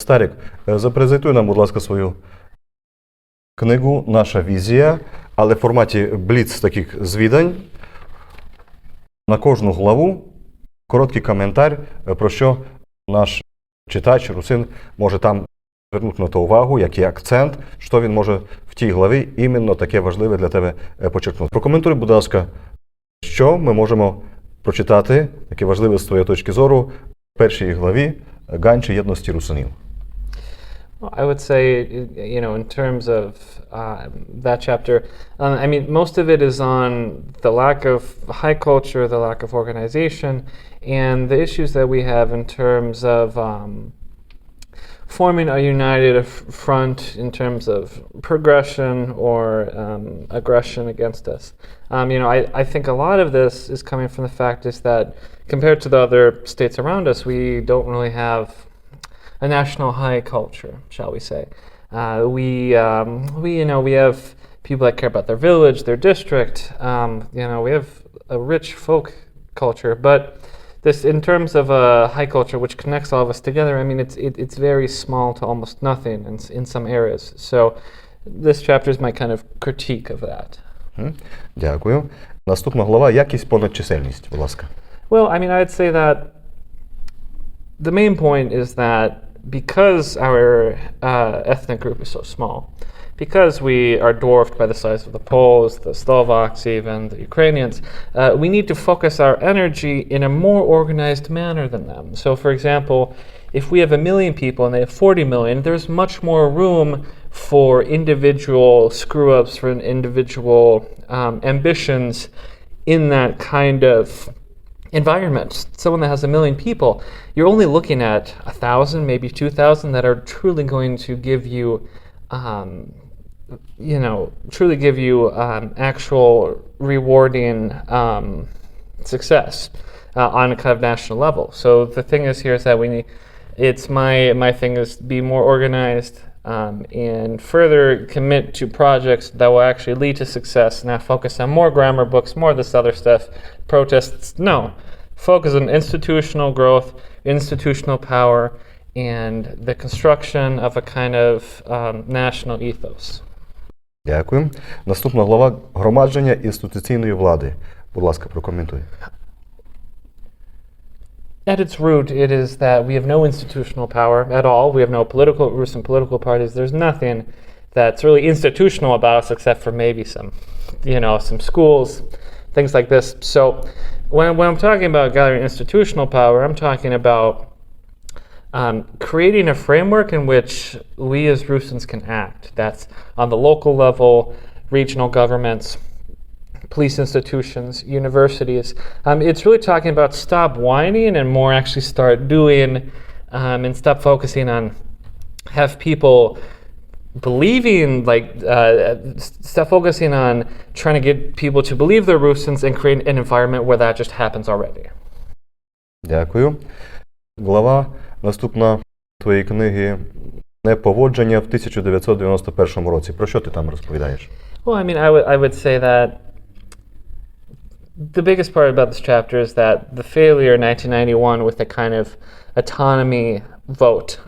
Старік, запрезентуй нам, будь ласка, свою книгу «Наша візія», але в форматі бліц таких звідань. На кожну главу короткий коментар, про що наш читач, русин, може там звернути на то увагу, який акцент, що він може в тій главі іменно таке важливе для тебе почерпнути. Прокоментуй, будь ласка, що ми можемо прочитати, таке важливе з твоєї точки зору, в першій главі «Ґанчы, єдности, Русинів». Well, I would say, in terms of that chapter, most of it is on the lack of high culture, the lack of organization, and the issues that we have in terms of forming a united front in terms of progression or aggression against us. I think a lot of this is coming from the fact is that compared to the other states around us, we don't really have a national high culture, shall we say. We have people that care about their village, their district. We have a rich folk culture, but this, in terms of a high culture which connects all of us together, it's very small to almost nothing in some areas. So this chapter is my kind of critique of that. Дякую. Наступна глава «Якість, понад чисельність», будь ласка. Well, I'd say that the main point is that because our ethnic group is so small, because we are dwarfed by the size of the Poles, the Slovaks, even the Ukrainians, we need to focus our energy in a more organized manner than them. So, for example, if we have 1 million people and they have 40 million, there's much more room for individual screw-ups, for individual ambitions in that kind of environment. Someone that has 1 million people, you're only looking at 1,000, maybe 2,000 that are truly going to give you, actual rewarding success on a kind of national level. So the thing is here is that my thing is be more organized and further commit to projects that will actually lead to success, not focus on more grammar books, more of this other stuff, protests. No, focus on institutional growth, institutional power, and the construction of a kind of national ethos. Дякую. Наступна глава «Громаджыня інституційної влади». Будь ласка, прокоментуй. At its root, it is that we have no institutional power at all. We have no Russian political parties. There's nothing that's really institutional about us except for maybe some schools, things like this. So when I'm talking about gathering institutional power, I'm talking about creating a framework in which we as Rusins can act. That's on the local level, regional governments, police institutions, universities. It's really talking about stop whining and more actually start doing, and stop focusing on have people believing, stop focusing on trying to get people to believe they're Rusins and create an environment where that just happens already. Дякую. Глава наступна твоєї книги «Неповоджыня» в 1991 році. Про що ти там розповідаєш? Well, I would say that the biggest part about this chapter is that the failure in 1991 with the kind of autonomy vote.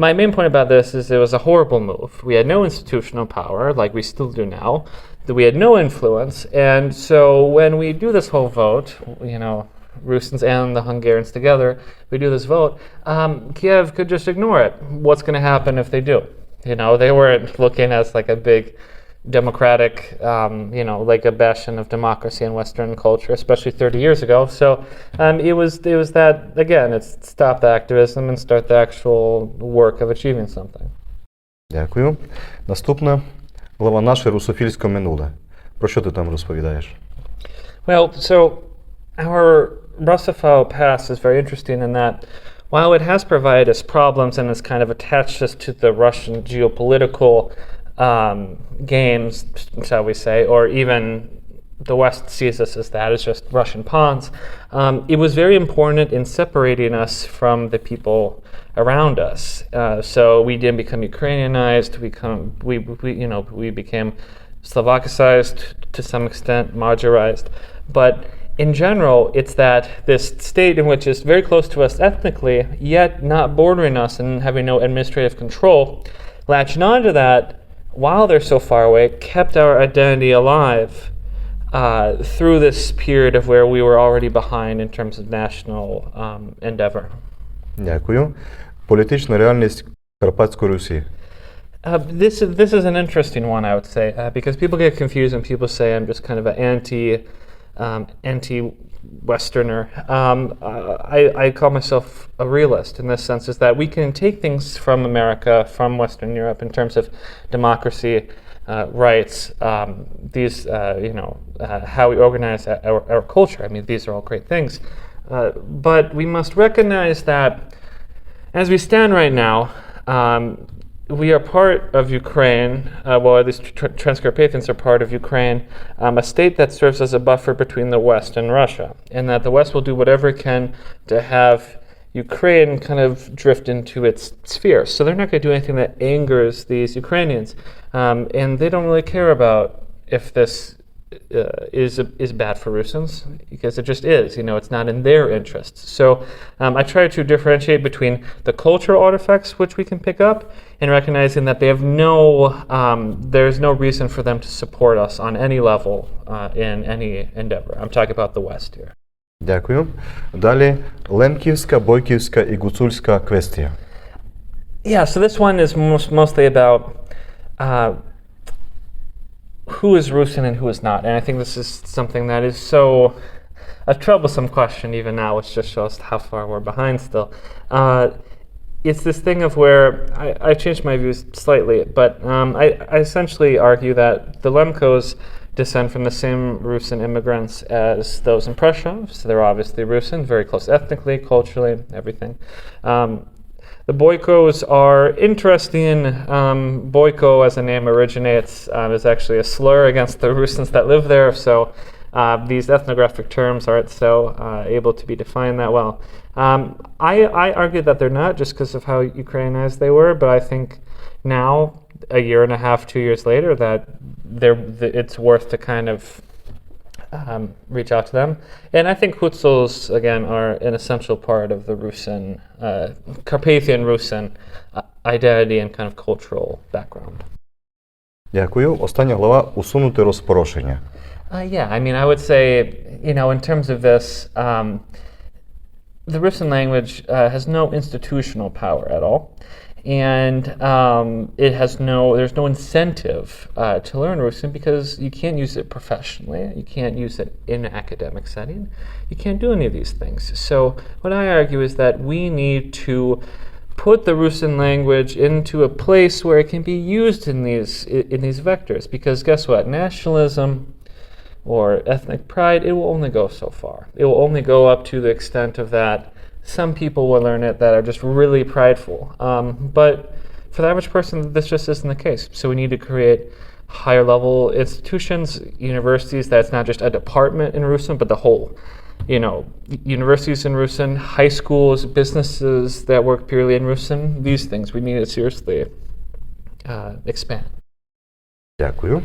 My main point about this is it was a horrible move. We had no institutional power, like we still do now. We had no influence. And so when we do this whole vote, Rusins and the Hungarians together, we do this vote, Kiev could just ignore it. What's going to happen if they do? They weren't looking as like a big democratic, like a bastion of democracy in Western culture, especially 30 years ago. So it was that, again, it's stop the activism and start the actual work of achieving something. Дякую. Наступна глава «Наше русофільське минуле». Про що ти там розповідаєш? Well, so our Russophile past is very interesting in that while it has provided us problems and has kind of attached us to the Russian geopolitical games, shall we say, or even the West sees us as that, as just Russian pawns, it was very important in separating us from the people around us. So we didn't become Ukrainianized, we became Slovakicized to some extent, Magyarized, but in general, it's that this state in which is very close to us ethnically, yet not bordering us and having no administrative control, latching onto that while they're so far away, kept our identity alive through this period of where we were already behind in terms of national endeavor. Дякую. Політична реальність Карпатської Русі. This is an interesting one, I would say, because people get confused when people say I'm just kind of an anti-Westerner. I call myself a realist in this sense, is that we can take things from America, from Western Europe, in terms of democracy, rights, how we organize our culture. I mean, these are all great things. But we must recognize that as we stand right now, we are part of Ukraine, well, at least Transcarpathians are part of Ukraine, a state that serves as a buffer between the West and Russia, and that the West will do whatever it can to have Ukraine kind of drift into its sphere. So they're not going to do anything that angers these Ukrainians, and they don't really care about if this is bad for Rusins, because it just is. It's not in their interests. So I try to differentiate between the cultural artifacts which we can pick up, and recognizing that they have there's no reason for them to support us on any level in any endeavor. I'm talking about the West here. Дякую. Далі Лемківська, бойківська і гуцульська квестия. Yeah, so this one is mostly about who is Rusin and who is not. And I think this is something that is a troublesome question even now, which just shows how far we're behind still. It's this thing of where I changed my views slightly, but I essentially argue that the Lemkos descend from the same Rusin immigrants as those in Prussia. So they're obviously Rusin, very close ethnically, culturally, everything. The Boykos are interesting. Boyko, as a name originates, is actually a slur against the Rusins that live there. So these ethnographic terms aren't so able to be defined that well. I argue that they're not, just because of how Ukrainized they were. But I think now, a year and a half, 2 years later, that it's worth to kind of reach out to them. And I think Hutsuls, again, are an essential part of the Rusin, Carpathian Rusin identity and kind of cultural background. Дякую. Остання глава «Усунути, розпрошыня». Yeah, I mean, I would say, in terms of this, the Rusin language has no institutional power at all. And there's no incentive to learn Rusin, because you can't use it professionally. You can't use it in an academic setting. You can't do any of these things. So what I argue is that we need to put the Rusin language into a place where it can be used in these vectors. Because guess what? Nationalism or ethnic pride, it will only go so far. It will only go up to the extent of that. Some people will learn it that are just really prideful. But for the average person, this just isn't the case. So we need to create higher level institutions, universities, that's not just a department in Rusin, but the whole. Universities in Rusin, high schools, businesses that work purely in Rusin, these things we need to seriously expand. Дякую.